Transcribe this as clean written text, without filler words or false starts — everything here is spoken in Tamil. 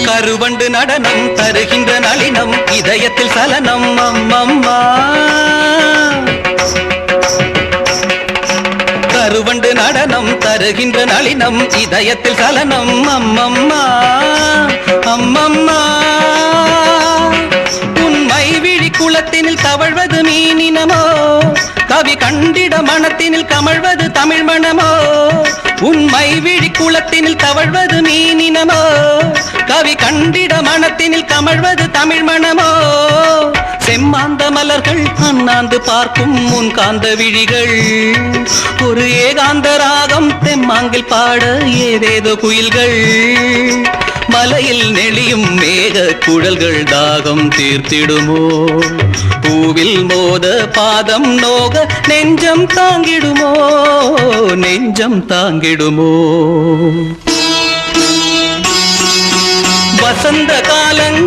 கருவண்டு நடனம் தருகின்ற நளினம் இதயத்தில் சலனம் அம்மம்மா கருவண்டு நடனம் தருகின்ற நளினம் இதயத்தில் சலனம் அம்மம்மா அம்மம்மா உன்மை விழி குளத்தினில் தவழ்வது மீனினமோ கவி கண்டிட மனத்தினில் கமழ்வது தமிழ் மணமோ உன்மை விழி குளத்தினில் தவழ்வது மீனினமோ கவி கண்டிட மனத்தினில் கமழ்வது தமிழ் மணமோ செம்மாந்த மலர்கள் அண்ணாந்து பார்க்கும் முன் காந்த விழிகள் ஒரு ஏகாந்த ராகம் தெம்மாங்கில் பாட ஏதேதோ குயில்கள் மலையில் நெளியும் மேக குழல்கள் தாகம் தீர்த்திடுமோ பூவில் மோத பாதம் நோக நெஞ்சம் தாங்கிடுமோ நெஞ்சம் தாங்கிடுமோ வசந்த காலங்கள்